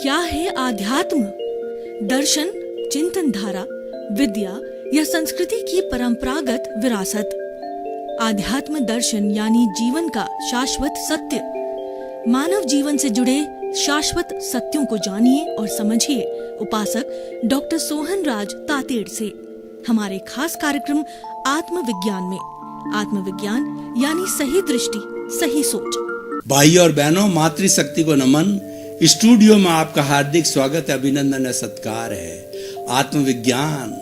क्या है आध्यात्म? दर्शन, चिंतन धारा, विद्या या संस्कृति की परंपरागत विरासत। आध्यात्म दर्शन यानी जीवन का शाश्वत सत्य। मानव जीवन से जुड़े शाश्वत सत्यों को जानिए और समझिए उपासक डॉक्टर सोहन राज तातेड़ से हमारे खास कार्यक्रम आत्मविज्ञान में। आत्मविज्ञान यानी सही दृष्टि, सही सोच। भाई और बहनों, मातृशक्ति को नमन। स्टूडियो में आपका हार्दिक स्वागत है, अभिनंदन है, सत्कार है। आत्मविज्ञान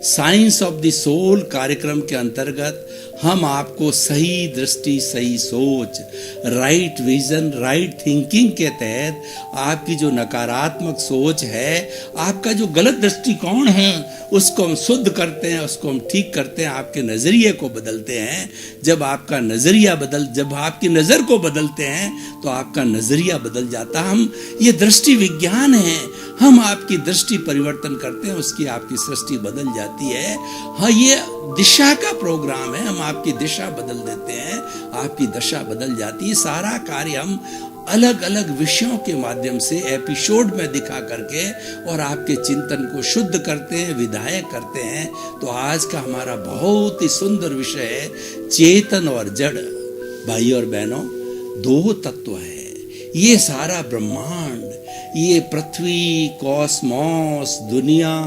साइंस ऑफ द सोल कार्यक्रम के अंतर्गत हम आपको सही दृष्टि, सही सोच, राइट विजन, राइट थिंकिंग के तहत आपकी जो नकारात्मक सोच है, आपका जो गलत दृष्टिकोण है, उसको हम शुद्ध करते हैं, उसको हम ठीक करते हैं, आपके नजरिए को बदलते हैं। जब आपका नजरिया जब आपकी नजर को बदलते हैं तो आपका नजरिया बदल जाता है। हम ये दृष्टि विज्ञान है, हम आपकी दृष्टि परिवर्तन करते हैं, उसकी आपकी सृष्टि बदल जाती है। हाँ, ये दिशा का प्रोग्राम है, हम आपकी दिशा बदल देते हैं, आपकी दशा बदल जाती है। सारा कार्य हम अलग अलग विषयों के माध्यम से एपिसोड में दिखा करके और आपके चिंतन को शुद्ध करते हैं, विधायक करते हैं। तो आज का हमारा बहुत ही सुंदर विषय है चेतन और जड़। भाई और बहनों, दो तत्व है। ये सारा ब्रह्मांड, ये पृथ्वी, कॉस्मोस, दुनिया,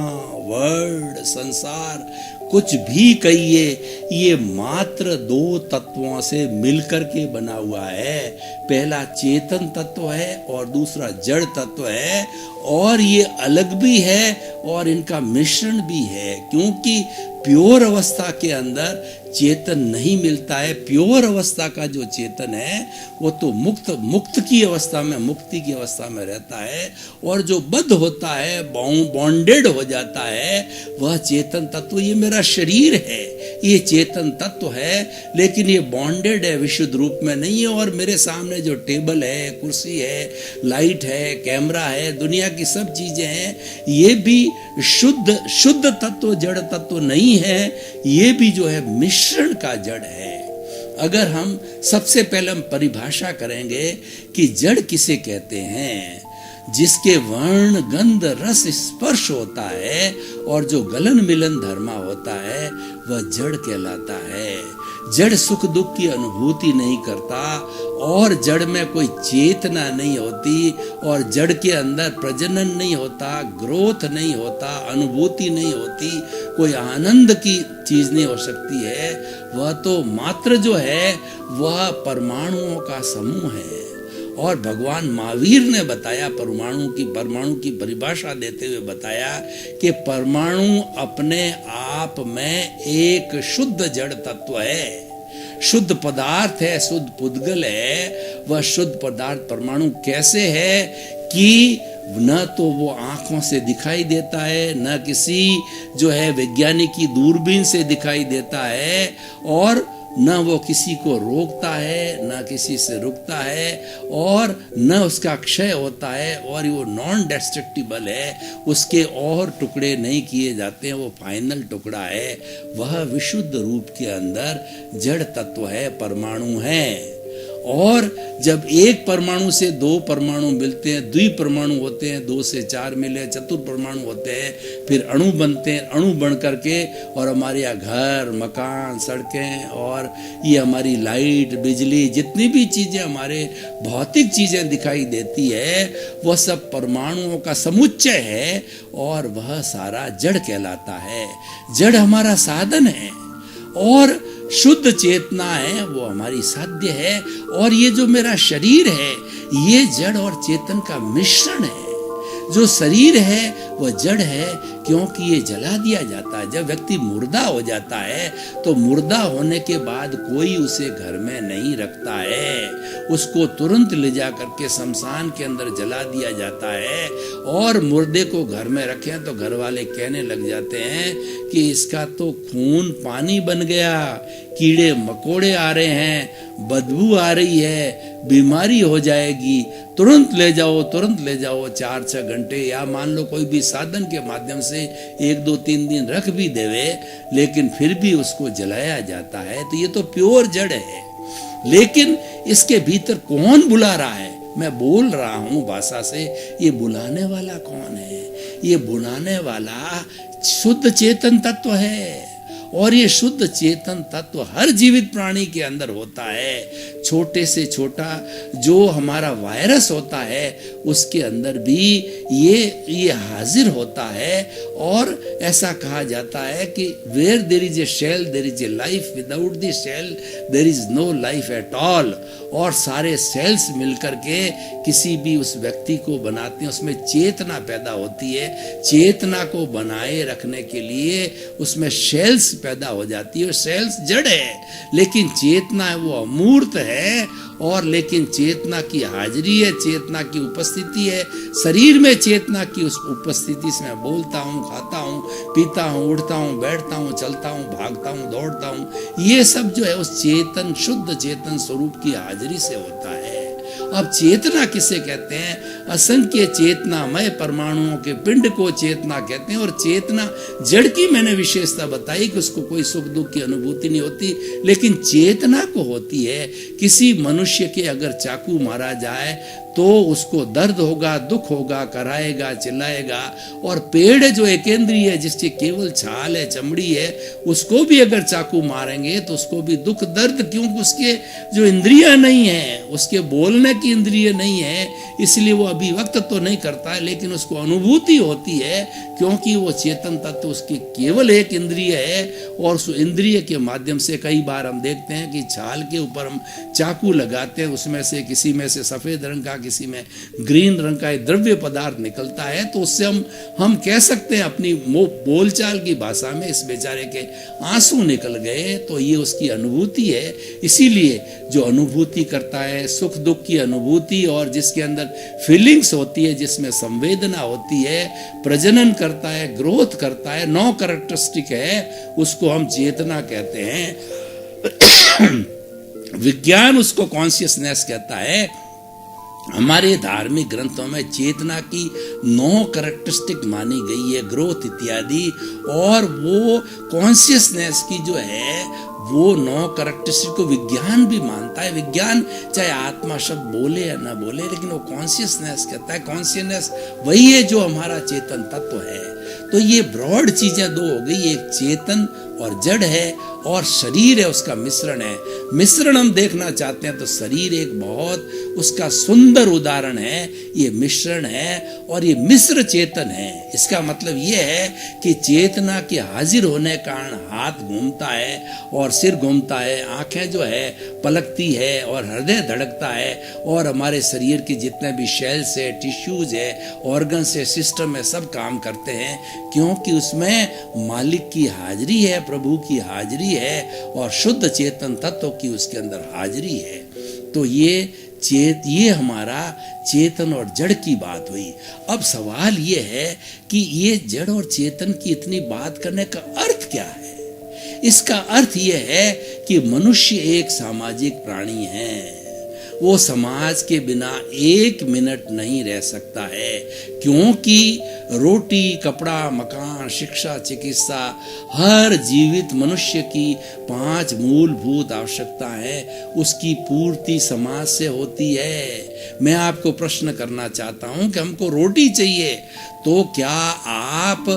वर्ल्ड, संसार, कुछ भी कहिए, ये मात्र दो तत्वों से मिलकर के बना हुआ है। पहला चेतन तत्व है और दूसरा जड़ तत्व है, और ये अलग भी है और इनका मिश्रण भी है, क्योंकि प्योर अवस्था के अंदर चेतन नहीं मिलता है। प्योर अवस्था का जो चेतन है वो तो मुक्त की अवस्था में, मुक्ति की अवस्था में रहता है, और जो बद्ध होता है, बॉन्डेड हो जाता है, वह चेतन तत्व, ये मेरा शरीर है, ये चेतन तत्व है, लेकिन ये बॉन्डेड है, विशुद्ध रूप में नहीं है। और मेरे सामने जो टेबल है, कुर्सी है, लाइट है, कैमरा है, दुनिया की सब चीजें हैं, ये भी शुद्ध तत्व, जड़ तत्व नहीं है। ये भी जो है मिश्रण का जड़ है। अगर हम सबसे पहले हम परिभाषा करेंगे कि जड़ किसे कहते हैं, जिसके वर्ण, गंध, रस, स्पर्श होता है और जो गलन मिलन धर्मा होता है, वह जड़ कहलाता है। जड़ सुख दुख की अनुभूति नहीं करता, और जड़ में कोई चेतना नहीं होती, और जड़ के अंदर प्रजनन नहीं होता, ग्रोथ नहीं होता, अनुभूति नहीं होती, कोई आनंद की चीज नहीं हो सकती है। वह तो मात्र जो है वह परमाणुओं का समूह है। और भगवान महावीर ने बताया, परमाणु की परिभाषा देते हुए बताया कि परमाणु अपने आप में एक शुद्ध जड़ तत्व है, शुद्ध पदार्थ है, शुद्ध पुद्गल है। वह शुद्ध पदार्थ परमाणु कैसे है कि न तो वो आंखों से दिखाई देता है, न किसी जो है वैज्ञानिक की दूरबीन से दिखाई देता है, और न वो किसी को रोकता है, न किसी से रुकता है, और न उसका क्षय होता है, और वो नॉन डिस्ट्रक्टिबल है, उसके और टुकड़े नहीं किए जाते हैं, वो फाइनल टुकड़ा है। वह विशुद्ध रूप के अंदर जड़ तत्व है, परमाणु है। और जब एक परमाणु से दो परमाणु मिलते हैं, द्विपरमाणु होते हैं, 2 से 4 मिले, चतुर्परमाणु होते हैं, फिर अणु बनते हैं, अणु बन करके और हमारे यहाँ घर, मकान, सड़कें, और ये हमारी लाइट, बिजली, जितनी भी चीजें हमारे भौतिक चीजें दिखाई देती है, वह सब परमाणुओं का समुच्चय है, और वह सारा जड़ कहलाता है। जड़ हमारा साधन है, और शुद्ध चेतना है वो हमारी साध्य है। और ये जो मेरा शरीर है, ये जड़ और चेतन का मिश्रण है। जो शरीर है वह जड़ है, क्योंकि ये जला दिया जाता है। जब व्यक्ति मुर्दा हो जाता है तो मुर्दा होने के बाद कोई उसे घर में नहीं रखता है, उसको तुरंत ले जा करके शमशान के अंदर जला दिया जाता है। और मुर्दे को घर में रखें तो घर वाले कहने लग जाते हैं कि इसका तो खून पानी बन गया, कीड़े मकोड़े आ रहे हैं, बदबू आ रही है, बीमारी हो जाएगी, तुरंत ले जाओ, तुरंत ले जाओ। 4-6 घंटे या मान लो कोई भी साधन के माध्यम से 1-2-3 दिन रख भी देवे, लेकिन फिर भी उसको जलाया जाता है। तो ये तो प्योर जड़ है। लेकिन इसके भीतर कौन बुला रहा है? मैं बोल रहा हूँ भाषा से, ये बुलाने वाला कौन है? ये बुलाने वाला शुद्ध चेतन तत्व है। और ये शुद्ध चेतन तत्व हर जीवित प्राणी के अंदर होता है। छोटे से छोटा जो हमारा वायरस होता है उसके अंदर भी ये हाजिर होता है। और ऐसा कहा जाता है कि where there is a cell there is a life, without the cell there is no life at all. और सारे सेल्स मिलकर के किसी भी उस व्यक्ति को बनाते हैं, उसमें चेतना पैदा होती है। चेतना को बनाए रखने के लिए उसमें शेल्स पैदा हो जाती है। और सेल्स जड़ है, लेकिन चेतना है वो अमूर्त है। और लेकिन चेतना की हाजिरी है, चेतना की उपस्थिति है। शरीर में चेतना की उस उपस्थिति से मैं बोलता हूँ, खाता हूँ, पीता हूँ, उठता हूँ, बैठता हूँ, चलता हूँ, भागता हूँ, दौड़ता हूँ। ये सब जो है उस चेतन, शुद्ध चेतन स्वरूप की हाजिरी से होता है। अब चेतना किसे कहते हैं? असंख्य चेतनामय परमाणुओं के पिंड को चेतना कहते हैं। और चेतना जड़ की मैंने विशेषता बताई कि उसको कोई सुख दुख की अनुभूति नहीं होती, लेकिन चेतना को होती है। किसी मनुष्य के अगर चाकू मारा जाए तो उसको दर्द होगा, दुख होगा, कराएगा, चिल्लाएगा। और पेड़ जो एकेंद्रीय है, जिसकी केवल छाल है, चमड़ी है, उसको भी अगर चाकू मारेंगे तो उसको भी दुख दर्द, क्योंकि उसके जो इंद्रियां नहीं है, उसके बोलने की इंद्रिय नहीं है, इसलिए वो अभिव्यक्त तो नहीं करता है, लेकिन उसको अनुभूति होती है, क्योंकि वो चेतन तत्व उसकी केवल एक इंद्रिय है। और उस इंद्रिय के माध्यम से कई बार हम देखते हैं कि छाल के ऊपर हम चाकू लगाते हैं, उसमें से किसी में से सफेद रंग का, किसी में ग्रीन रंग का द्रव्य पदार्थ निकलता है। तो उससे हम कह सकते हैं अपनी बोलचाल की भाषा में, इस बेचारे के आंसू निकल गए। तो ये उसकी अनुभूति है। इसीलिए जो अनुभूति करता है, सुख दुख की अनुभूति, और जिसके अंदर फीलिंग्स होती है, जिसमें संवेदना होती है, प्रजनन करता है, ग्रोथ करता है, 9 कैरेक्टरिस्टिक है, उसको हम चेतना कहते हैं। विज्ञान उसको कॉन्शियसनेस कहता है। हमारे धार्मिक ग्रंथों में चेतना की 9 कैरेक्टरिस्टिक मानी गई है, ग्रोथ इत्यादि। और वो कॉन्शियसनेस की जो है वो 9 कैरेक्टरिस्टिक को विज्ञान भी मानता है। विज्ञान चाहे आत्मा शब्द बोले या ना बोले, लेकिन वो कॉन्शियसनेस कहता है। कॉन्शियसनेस वही है जो हमारा चेतन तत्व है। तो ये ब्रॉड चीजें 2 हो गई, एक चेतन और जड़ है, और शरीर है उसका मिश्रण है। मिश्रण हम देखना चाहते हैं तो शरीर एक बहुत उसका सुंदर उदाहरण है। ये मिश्रण है और ये मिश्र चेतन है। इसका मतलब ये है कि चेतना के हाजिर होने के कारण हाथ घूमता है और सिर घूमता है, आंखें जो है पलकती है और हृदय धड़कता है, और हमारे शरीर के जितने भी सेल्स है, टिश्यूज है, ऑर्गन्स है, सिस्टम है, सब काम करते हैं, क्योंकि उसमें मालिक की हाजिरी है, प्रभु की हाजिरी है, और शुद्ध चेतन तत्व की उसके अंदर हाजिरी है। तो ये हमारा चेतन और जड़ की बात हुई। अब सवाल ये है कि ये जड़ और चेतन की इतनी बात करने का अर्थ क्या है? इसका अर्थ ये है कि मनुष्य एक सामाजिक प्राणी है। वो समाज के बिना 1 मिनट नहीं रह सकता है, क्योंकि रोटी, कपड़ा, मकान, शिक्षा, चिकित्सा, हर जीवित मनुष्य की 5 मूलभूत आवश्यकता है, उसकी पूर्ति समाज से होती है। मैं आपको प्रश्न करना चाहता हूं कि हमको रोटी चाहिए, तो क्या आप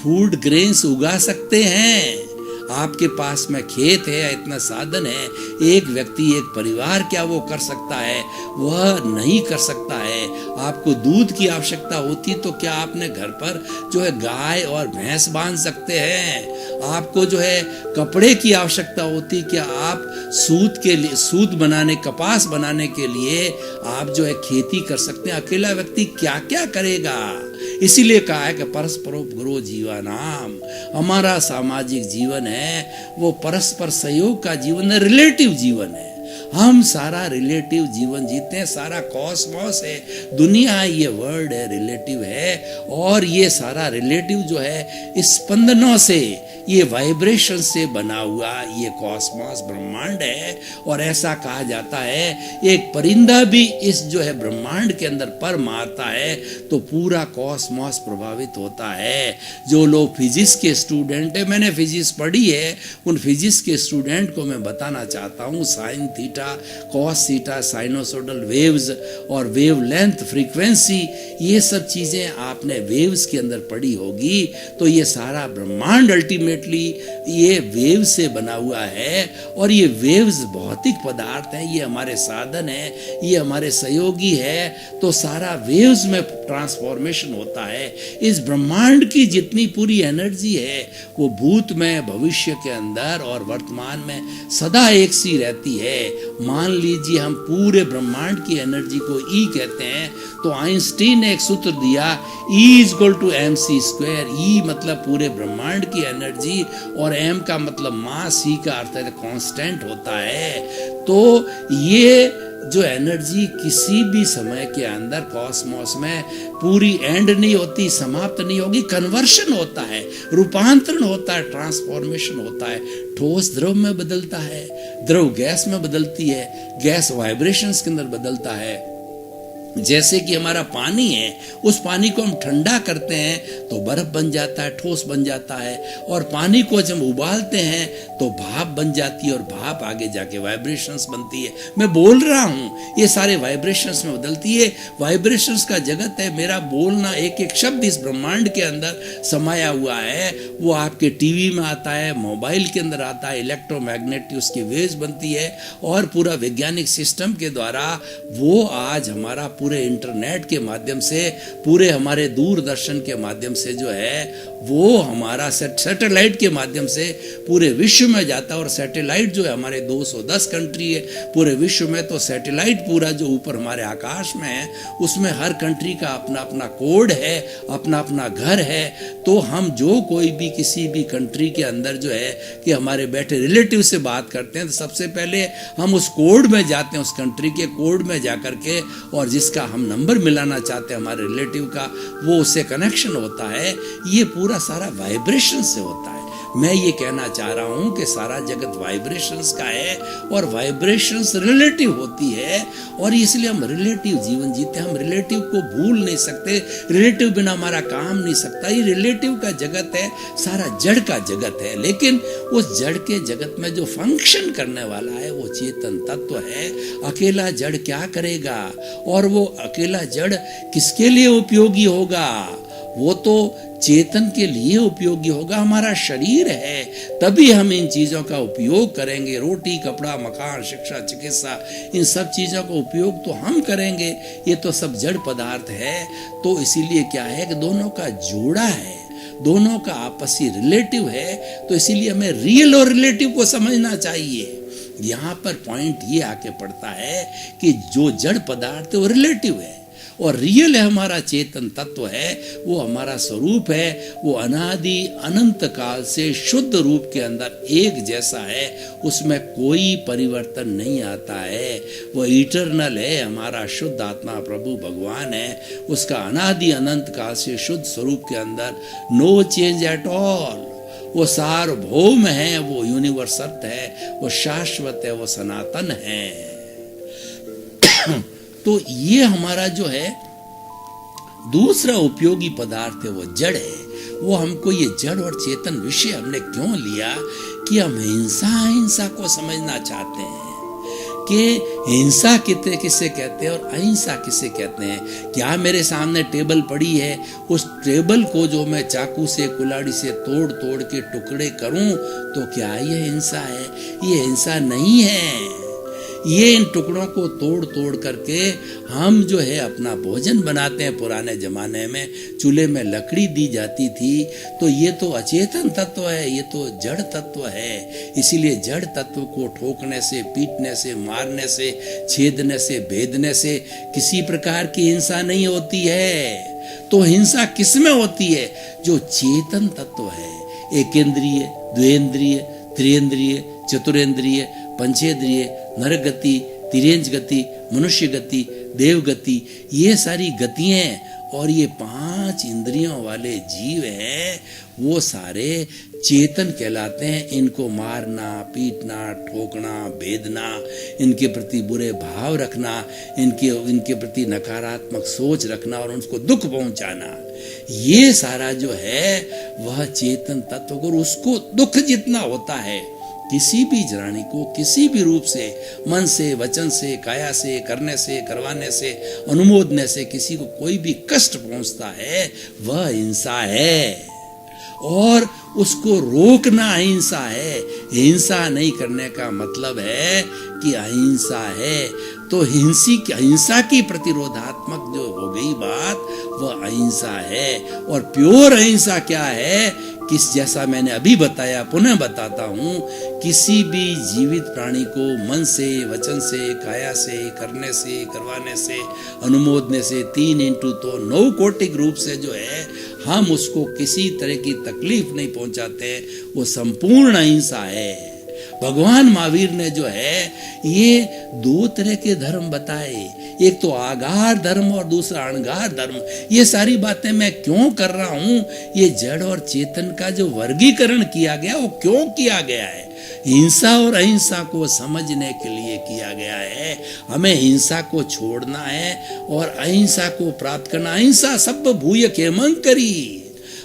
फूड ग्रेन्स उगा सकते हैं? आपके पास में खेत है, इतना साधन है, एक व्यक्ति, एक परिवार क्या वो कर सकता है? वह नहीं कर सकता है। आपको दूध की आवश्यकता होती तो क्या आपने घर पर जो है गाय और भैंस बांध सकते हैं? आपको जो है कपड़े की आवश्यकता होती, क्या आप सूत बनाने, कपास बनाने के लिए आप जो है खेती कर सकते हैं? अकेला व्यक्ति क्या क्या करेगा? इसीलिए कहा है कि परस्परोपग्रो जीवनाम, हमारा सामाजिक जीवन है वो परस्पर सहयोग का जीवन है, रिलेटिव जीवन है। हम सारा रिलेटिव जीवन जीते हैं, सारा कॉस्मॉस है, दुनिया है, ये वर्ल्ड है, रिलेटिव है। और ये सारा रिलेटिव जो है स्पंदनों से, ये वाइब्रेशन से बना हुआ ये कॉस्मोस ब्रह्मांड है। और ऐसा कहा जाता है एक परिंदा भी इस जो है ब्रह्मांड के अंदर पर मारता है तो पूरा कॉस्मोस प्रभावित होता है। जो लोग फिजिक्स के स्टूडेंट है, मैंने फिजिक्स पढ़ी है, उन फिजिक्स के स्टूडेंट को मैं बताना चाहता हूँ sine theta cos theta sinusoidal waves और वेव लेंथ फ्रीक्वेंसी, ये सब चीज़ें आपने वेव्स के अंदर पढ़ी होगी। तो ये सारा ब्रह्मांड अल्टीमेटली ये वेव से बना हुआ है। और ये वेव्स भौतिक पदार्थ हैं, ये हमारे साधन है, ये हमारे सहयोगी है। तो सारा वेव्स में ट्रांसफॉर्मेशन होता है। इस ब्रह्मांड की जितनी पूरी एनर्जी है वो भूत में, भविष्य के अंदर और वर्तमान में सदा एक सी रहती है। मान लीजिए हम पूरे ब्रह्मांड की एनर्जी को ई कहते हैं, तो आइंस्टीन ने एक सूत्र दिया E = mc²। ई मतलब पूरे ब्रह्मांड की एनर्जी और m का मतलब मास, c का अर्थ है कांस्टेंट होता है। तो ये जो एनर्जी किसी भी समय के अंदर कॉस्मोस में पूरी एंड नहीं होती, समाप्त नहीं होगी, कन्वर्शन होता है, रूपांतरण होता है, ट्रांसफॉर्मेशन होता है। ठोस द्रव में बदलता है, द्रव गैस में बदलती है, गैस वाइब्रेशंस के अंदर बदलता है। जैसे कि हमारा पानी है, उस पानी को हम ठंडा करते हैं तो बर्फ बन जाता है, ठोस बन जाता है। और पानी को जब उबालते हैं तो भाप बन जाती है और भाप आगे जाके वाइब्रेशंस बनती है। मैं बोल रहा हूँ ये सारे वाइब्रेशंस में बदलती है। वाइब्रेशंस का जगत है। मेरा बोलना एक एक शब्द इस ब्रह्मांड के अंदर समाया हुआ है। वो आपके टीवी में आता है, मोबाइल के अंदर आता है, इलेक्ट्रोमैग्नेटिक उसकी वेव्स बनती है और पूरा वैज्ञानिक सिस्टम के द्वारा वो आज हमारा पूरे इंटरनेट के माध्यम से, पूरे हमारे दूरदर्शन के माध्यम से जो है वो हमारा सैटेलाइट के माध्यम से पूरे विश्व में जाता है। और सैटेलाइट जो है हमारे 210 कंट्री है पूरे विश्व में, तो सैटेलाइट पूरा जो ऊपर हमारे आकाश में है उसमें हर कंट्री का अपना अपना कोड है, अपना अपना घर है। तो हम जो कोई भी किसी भी कंट्री के अंदर जो है कि हमारे बैठे रिलेटिव से बात करते हैं तो सबसे पहले हम उस कोड में जाते हैं, उस कंट्री के कोड में जा करके, और जिसका हम नंबर मिलाना चाहते हैं हमारे रिलेटिव का, वो उससे कनेक्शन होता है। ये पूरा सारा वाइब्रेशन से होता है। मैं ये कहना चाह रहा हूं कि सारा जगत वाइब्रेशंस का है और वाइब्रेशंस रिलेटिव होती है और इसलिए हम रिलेटिव जीवन जीते हैं। हम रिलेटिव को भूल नहीं सकते, रिलेटिव बिना हमारा काम नहीं सकता। ये रिलेटिव का जगत है, सारा जड़ का जगत है। लेकिन उस जड़ के जगत में जो फंक्शन करने वाला है वो चेतन तत्व है। अकेला जड़ क्या करेगा और वो अकेला जड़ किसके लिए उपयोगी होगा? वो तो चेतन के लिए उपयोगी होगा। हमारा शरीर है तभी हम इन चीज़ों का उपयोग करेंगे। रोटी, कपड़ा, मकान, शिक्षा, चिकित्सा, इन सब चीज़ों का उपयोग तो हम करेंगे। ये तो सब जड़ पदार्थ है। तो इसीलिए क्या है कि दोनों का जोड़ा है, दोनों का आपसी रिलेटिव है। तो इसीलिए हमें रियल और रिलेटिव को समझना चाहिए। यहाँ पर पॉइंट ये आके पड़ता है कि जो जड़ पदार्थ है वो रिलेटिव है और रियल है हमारा चेतन तत्व है, वो हमारा स्वरूप है। वो अनादि अनंत काल से शुद्ध रूप के अंदर एक जैसा है, उसमें कोई परिवर्तन नहीं आता है। वो इटर्नल है, हमारा शुद्ध आत्मा प्रभु भगवान है। उसका अनादि अनंत काल से शुद्ध स्वरूप के अंदर नो चेंज एट ऑल। वो सार्वभौम है, वो यूनिवर्सल है, वो शाश्वत है, वो सनातन है। तो ये हमारा जो है दूसरा उपयोगी पदार्थ है, वो जड़ है। वो हमको ये जड़ और चेतन विषय हमने क्यों लिया कि हम हिंसा को समझना चाहते हैं कि हिंसा किसे कहते हैं और अहिंसा किसे कहते हैं। क्या मेरे सामने टेबल पड़ी है, उस टेबल को जो मैं चाकू से, कुल्हाड़ी से तोड़ तोड़ के टुकड़े करूं तो क्या ये हिंसा है? ये हिंसा नहीं है। ये इन टुकड़ों को तोड़ तोड़ करके हम जो है अपना भोजन बनाते हैं। पुराने जमाने में चूल्हे में लकड़ी दी जाती थी, तो ये तो अचेतन तत्व है, ये तो जड़ तत्व है। इसीलिए जड़ तत्व को ठोकने से, पीटने से, मारने से, छेदने से, भेदने से किसी प्रकार की हिंसा नहीं होती है। तो हिंसा किसमें होती है? जो चेतन तत्व है, एकेंद्रिय, द्वेंद्रिय, त्रिएंद्रिय, चतुरेंद्रिय, पंचेंद्रिय, नर गति, तिरेंज गति, मनुष्य गति, देव गति, ये सारी गतियाँ और ये 5 इंद्रियों वाले जीव हैं, वो सारे चेतन कहलाते हैं। इनको मारना, पीटना, ठोकना, भेदना, इनके प्रति बुरे भाव रखना, इनके प्रति नकारात्मक सोच रखना और उनको दुख पहुंचाना, ये सारा जो है वह चेतन तत्व को, उसको दुख जितना होता है किसी भी प्राणी को किसी भी रूप से, मन से, वचन से, काया से, करने से, करवाने से, अनुमोदने से किसी को कोई भी कष्ट पहुंचता है, वह हिंसा है। और उसको रोकना अहिंसा है। हिंसा नहीं करने का मतलब है कि अहिंसा है। तो हिंसा की प्रतिरोधात्मक जो हो गई बात, वह अहिंसा है। और प्योर अहिंसा क्या है? जैसा मैंने अभी बताया, पुनः बताता हूं, किसी भी जीवित प्राणी को मन से, वचन से, काया से, करने से, करवाने से, अनुमोदने से, 3 कोटिक रूप से जो है हम उसको किसी तरह की तकलीफ नहीं पहुंचाते, वो संपूर्ण अहिंसा है। भगवान महावीर ने जो है ये 2 तरह के धर्म बताए, एक तो आगार धर्म और दूसरा अणगार धर्म। ये सारी बातें मैं क्यों कर रहा हूं? ये जड़ और चेतन का जो वर्गीकरण किया गया, वो क्यों किया गया है? हिंसा और अहिंसा को समझने के लिए किया गया है। हमें हिंसा को छोड़ना है और अहिंसा को प्राप्त करना। अहिंसा सब भूय खेमं करी।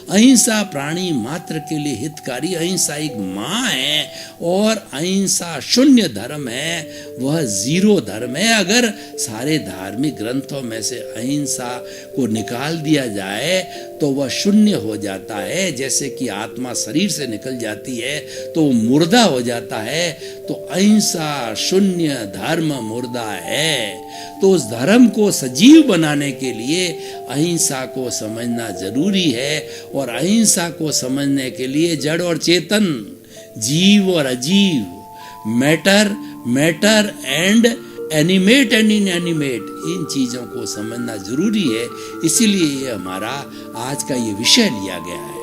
अहिंसा प्राणी मात्र के लिए हितकारी, अहिंसा एक माँ है और अहिंसा शून्य धर्म है, वह 0 धर्म है। अगर सारे धार्मिक ग्रंथों में से अहिंसा को निकाल दिया जाए तो वह शून्य हो जाता है। जैसे कि आत्मा शरीर से निकल जाती है तो मुर्दा हो जाता है, तो अहिंसा शून्य धर्म मुर्दा है। तो उस धर्म को सजीव बनाने के लिए अहिंसा को समझना जरूरी है। और अहिंसा को समझने के लिए जड़ और चेतन, जीव और अजीव, matter and animate and inanimate, इन चीजों को समझना जरूरी है। इसीलिए ये हमारा आज का ये विषय लिया गया है।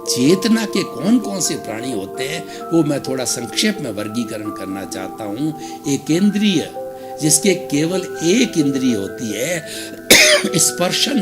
चेतना के कौन कौन से प्राणी होते हैं, वो मैं थोड़ा संक्षेप में वर्गीकरण करना चाहता हूँ। एक इंद्रिय, जिसके केवल एक इंद्रिय होती है, स्पर्शन,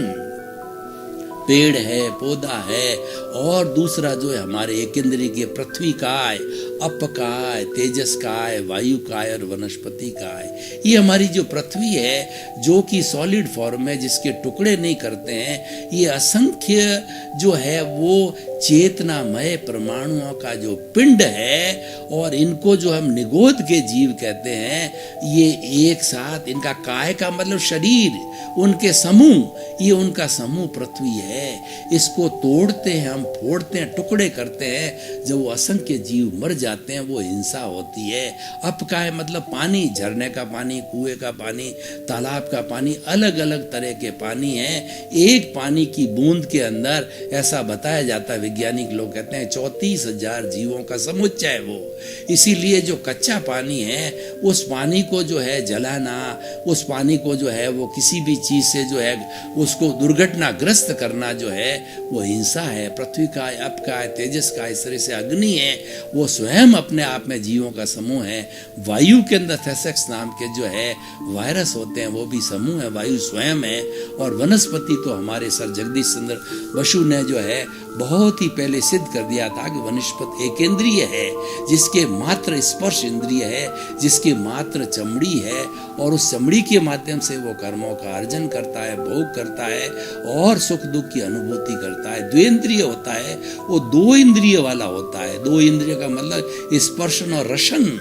पेड़ है, पौधा है। और दूसरा जो है हमारे एक इंद्रिय के पृथ्वी काय, अप काय, तेजस काय, वायु काय और वनस्पति काय। ये हमारी जो पृथ्वी है, जो कि सॉलिड फॉर्म है, जिसके टुकड़े नहीं करते हैं, ये असंख्य जो है वो चेतनामय परमाणुओं का जो पिंड है। और इनको जो हम निगोद के जीव कहते हैं, ये एक साथ, इनका काय का मतलब शरीर, उनके समूह, ये उनका समूह पृथ्वी है। इसको तोड़ते हैं हम, फोड़ते हैं, टुकड़े करते हैं, जब वो असंख्य जीव मर जाते हैं, वो हिंसा होती है। अपकाय मतलब पानी, झरने का पानी, कुएं का पानी, तालाब का पानी, अलग अलग तरह के पानी हैं। एक पानी की बूंद के अंदर ऐसा बताया जाता है, वैज्ञानिक लोग कहते हैं 34,000 जीवों का समुच्चय है वो। इसीलिए जो कच्चा पानी है, उस पानी को जो है जलाना, उस पानी को जो है वो किसी भी चीज से जो है उसको दुर्घटनाग्रस्त करना जो है वो हिंसा है। पृथ्वी का, अप का, तेजस का, इस तरह से अग्नि है, वो स्वयं अपने आप में जीवों का समूह है। वायु के अंदर थेसेक्स नाम के जो है वायरस होते हैं, वो भी समूह है, वायु स्वयं है। और वनस्पति तो हमारे सर जगदीश चंद्र बसु ने जो है बहुत ही पहले सिद्ध कर दिया था कि वनस्पति एक इंद्रिय है, जिसके मात्र स्पर्श इंद्रिय है, जिसकी मात्र चमड़ी है, और उस चमड़ी के माध्यम से वो कर्मों का अर्जन करता है, भोग करता है और सुख दुख की अनुभूति करता है। द्वेंद्रिय होता है, वो 2 इंद्रिय वाला होता है। 2 इंद्रिय का मतलब स्पर्शन और रसन।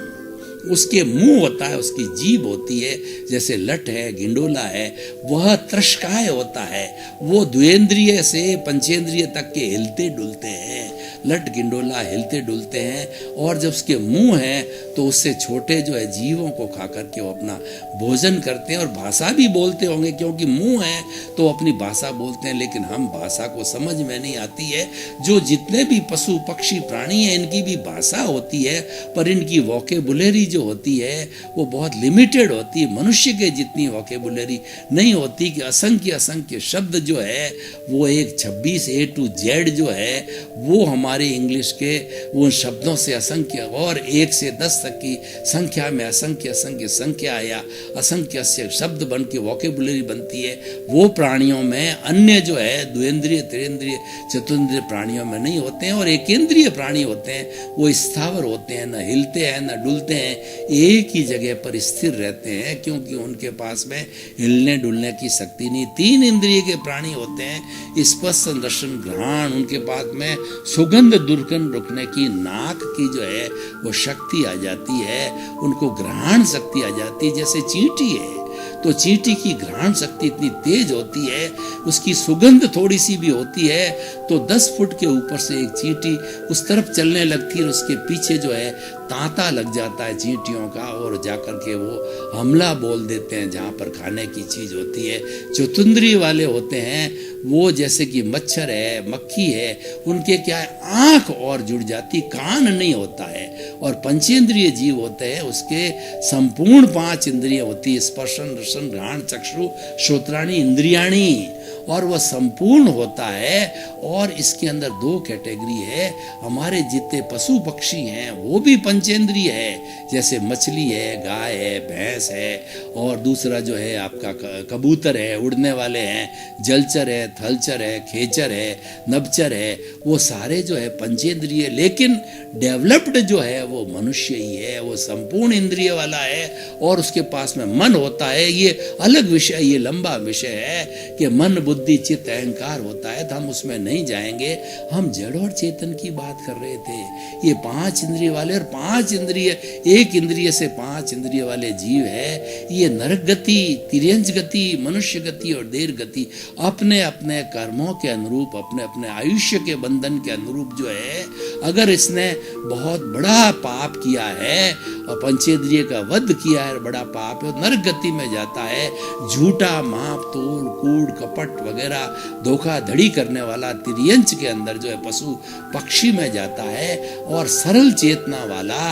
उसके मुंह होता है, उसकी जीभ होती है, जैसे लट है, गिंडोला है। वह त्रष्काय होता है, वो द्वेंद्रिय से पंचेंद्रिय तक के हिलते डुलते हैं। लट गिंडोला हिलते डुलते हैं। और जब उसके मुंह है तो उससे छोटे जो है जीवों को खा करके वो अपना भोजन करते हैं। और भाषा भी बोलते होंगे, क्योंकि मुंह है तो अपनी भाषा बोलते हैं। लेकिन हम भाषा को समझ में नहीं आती है। जो जितने भी पशु पक्षी प्राणी हैं, इनकी भी भाषा होती है, पर इनकी वोकेबुलरी जो होती है वो बहुत लिमिटेड होती है। मनुष्य के जितनी वोकेबुलरी नहीं होती कि असंख्य असंख्य शब्द जो है वो एक 26 A to Z जो है वो हमारे हमारे इंग्लिश के उन शब्दों से असंख्य और 1 से 10 तक की संख्या में असंख्य असंख्य संख्या या असंख्य शब्द बन के वोकेबुलरी बनती है, वो प्राणियों में अन्य जो है द्विंद्रिय त्रिंद्रिय चतुर्न्द्रिय प्राणियों में नहीं होते हैं। और एकेंद्रिय प्राणी होते हैं, वो स्थावर होते हैं, न हिलते हैं न डुलते हैं, एक ही जगह पर स्थिर रहते हैं, क्योंकि उनके पास में हिलने डुलने की शक्ति नहीं। 3 इंद्रिय के प्राणी होते हैं, स्पर्श दर्शन घ्राण, उनके पास में सुगंध दुर्गंध रुकने की नाक की जो है वो शक्ति आ जाती है, उनको घ्राण शक्ति आ जाती है। जैसे चींटी है तो चींटी की घ्राण शक्ति इतनी तेज होती है, उसकी सुगंध थोड़ी सी भी होती है तो 10 फुट के ऊपर से एक चींटी उस तरफ चलने लगती है, उसके पीछे जो है तांता लग जाता है चींटियों का, और जाकर के वो हमला बोल देते हैं जहाँ पर खाने की चीज होती है। चतुंद्रिय वाले होते हैं वो, जैसे कि मच्छर है, मक्खी है, उनके क्या है आंख और जुड़ जाती, कान नहीं होता है। और पंचेंद्रिय जीव होते हैं, उसके संपूर्ण 5 इंद्रिय होती है, स्पर्शन रसन घ्राण चक्षु श्रोत्राणी इंद्रियाणी, और वह संपूर्ण होता है। और इसके अंदर 2 कैटेगरी है, हमारे जितने पशु पक्षी हैं वो भी पंचेंद्रिय है, जैसे मछली है, गाय है, भैंस है, और दूसरा जो है आपका कबूतर है, उड़ने वाले हैं, जलचर है, थलचर है, खेचर है, नभचर है, वो सारे जो है पंचेंद्रिय। लेकिन डेवलप्ड जो है वो मनुष्य ही है, वो संपूर्ण इंद्रिय वाला है, और उसके पास में मन होता है। ये अलग विषय, ये लंबा विषय है कि मन बुद्धि चित्त अहंकार होता है, तो हम उसमें नहीं जाएंगे। हम जड़ और चेतन की बात कर रहे थे। ये 5 इंद्रिय वाले और 5 इंद्रिय, 1 इंद्रिय से 5 इंद्रिय वाले जीव है। ये नरक गति, तिर्यंच गति, मनुष्य गति और देर गति अपने अपने कर्मों के अनुरूप, अपने अपने आयुष्य के बंधन के अनुरूप जो है, अगर इसने बहुत बड़ा पाप किया है और पंचेंद्रिय का वध किया है, बड़ा पाप है, नरक गति में जाता है। झूठा माप तोल कूड़ कपट वगैरह धोखाधड़ी करने वाला तिर्यंच के अंदर जो है पशु पक्षी में जाता है। और सरल चेतना वाला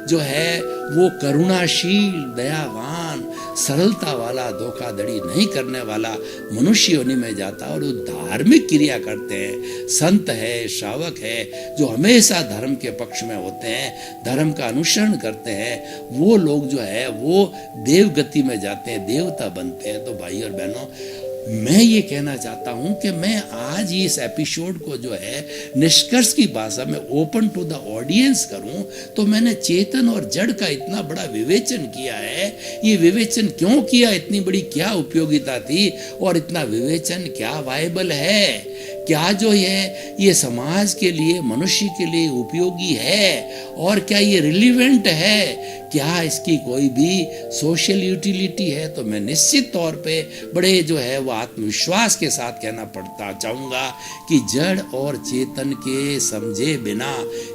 जो है वो करुणाशील दयावान सरलता वाला धोखाधड़ी नहीं करने वाला मनुष्य योनि में जाता है। और वो धार्मिक क्रिया करते हैं, संत है, श्रावक है, जो हमेशा धर्म के पक्ष में होते हैं, धर्म का अनुसरण करते हैं, वो लोग जो है वो देव गति में जाते हैं, देवता बनते हैं। तो भाई और बहनों, मैं ये कहना चाहता हूं कि मैं आज इस एपिसोड को जो है निष्कर्ष की भाषा में ओपन टू द ऑडियंस करूं, तो मैंने चेतन और जड़ का इतना बड़ा विवेचन किया है। ये विवेचन क्यों किया, इतनी बड़ी क्या उपयोगिता थी, और इतना विवेचन क्या वायबल है, क्या जो है ये समाज के लिए, मनुष्य के लिए उपयोगी है, और क्या ये रिलीवेंट है, क्या इसकी कोई भी सोशल यूटिलिटी है। तो मैं निश्चित तौर पे बड़े जो है वो आत्मविश्वास के साथ कहना पड़ता चाहूँगा कि जड़ और चेतन के समझे बिना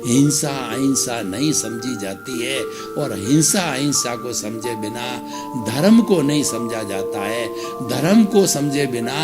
हिंसा अहिंसा नहीं समझी जाती है, और हिंसा अहिंसा को समझे बिना धर्म को नहीं समझा जाता है। धर्म को समझे बिना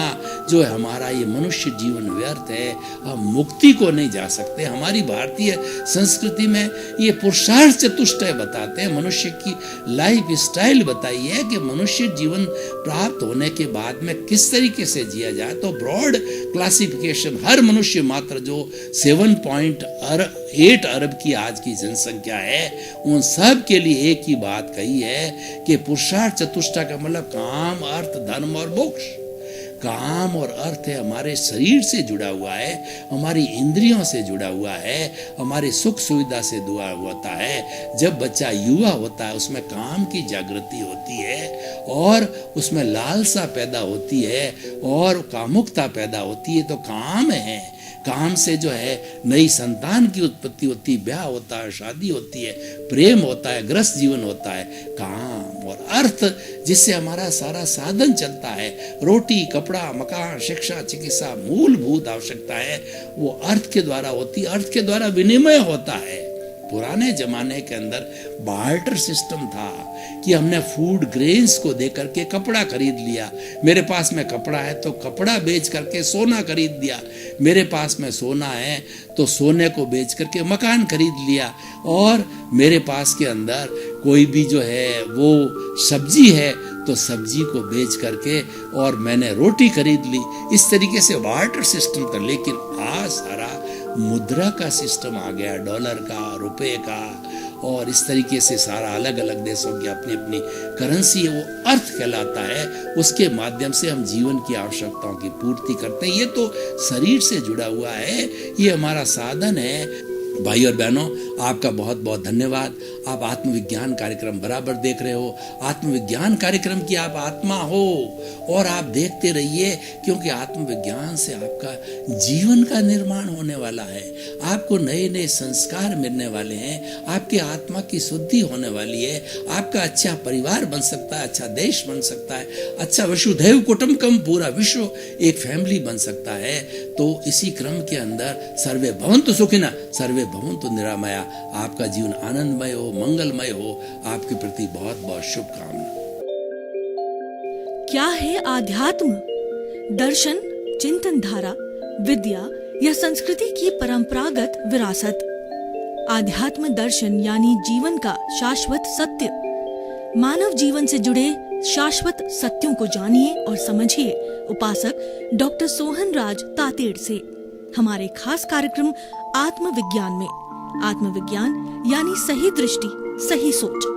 जो है हमारा ये मनुष्य जीवन व्यर्थ है, हम मुक्ति को नहीं जा सकते। हमारी भारतीय संस्कृति में ये पुरुषार्थ चतुष्टय बताते हैं, मनुष्य की लाइफ स्टाइल बताई है कि मनुष्य जीवन प्राप्त होने के बाद में किस तरीके से जिया जाए। तो ब्रॉड क्लासिफिकेशन, हर मनुष्य मात्र जो 7.8 अरब की आज की जनसंख्या है, उन सब के लिए एक ही बात कही है कि पुरुषार्थ चतुष्टय का मतलब काम अर्थ धर्म और मोक्ष। काम और अर्थ है हमारे शरीर से जुड़ा हुआ है, हमारी इंद्रियों से जुड़ा हुआ है, हमारे सुख सुविधा से जुड़ा होता है। जब बच्चा युवा होता है उसमें काम की जागृति होती है, और उसमें लालसा पैदा होती है, और कामुकता पैदा होती है। तो काम है, काम से जो है नई संतान की उत्पत्ति होती है, ब्याह होता है, शादी होती है, प्रेम होता है, ग्रस्त जीवन होता है। काम और अर्थ जिससे हमारा सारा साधन चलता है, रोटी कपड़ा मकान शिक्षा चिकित्सा मूलभूत आवश्यकता है, वो अर्थ के द्वारा होती है, अर्थ के द्वारा विनिमय होता है। पुराने जमाने के अंदर बार्टर सिस्टम था कि हमने फूड ग्रेन्स को दे करके कपड़ा खरीद लिया। मेरे पास में कपड़ा है तो कपड़ा बेच करके सोना खरीद दिया, मेरे पास में सोना है तो सोने को बेच करके मकान खरीद लिया, और मेरे पास के अंदर कोई भी जो है वो सब्जी है तो सब्जी को बेच करके और मैंने रोटी खरीद ली। इस तरीके से बार्टर सिस्टम था। लेकिन आज सारा मुद्रा का सिस्टम आ गया, डॉलर का, रुपए का, और इस तरीके से सारा अलग अलग देशों की अपनी अपनी करेंसी है, वो अर्थ कहलाता है। उसके माध्यम से हम जीवन की आवश्यकताओं की पूर्ति करते हैं। ये तो शरीर से जुड़ा हुआ है, ये हमारा साधन है। भाई और बहनों, आपका बहुत बहुत धन्यवाद। आप आत्मविज्ञान कार्यक्रम बराबर देख रहे हो। आत्मविज्ञान कार्यक्रम की आप आत्मा हो और आप देखते रहिए, क्योंकि आत्मविज्ञान से आपका जीवन का निर्माण होने वाला है। आपको नए नए संस्कार मिलने वाले हैं, आपके आत्मा की शुद्धि होने वाली है, आपका अच्छा परिवार बन सकता है, अच्छा देश बन सकता है, अच्छा वसुधैव कुटुंबकम, पूरा विश्व एक फैमिली बन सकता है। तो इसी क्रम के अंदर सर्वे भवन्तु सुखिनः सर्वे भवन्तु निरामया, आपका जीवन आनंदमय हो, मंगलमय हो। आपके प्रति बहुत बहुत शुभकामना। क्या है आध्यात्म? दर्शन, चिंतन धारा, विद्या या संस्कृति की परंपरागत विरासत। आध्यात्म दर्शन यानी जीवन का शाश्वत सत्य। मानव जीवन से जुड़े शाश्वत सत्यों को जानिए और समझिए उपासक डॉक्टर सोहन राज तातेड़ से हमारे खास कार्यक्रम आत्मविज्ञान में। आत्मविज्ञान यानी सही दृष्टि, सही सोच।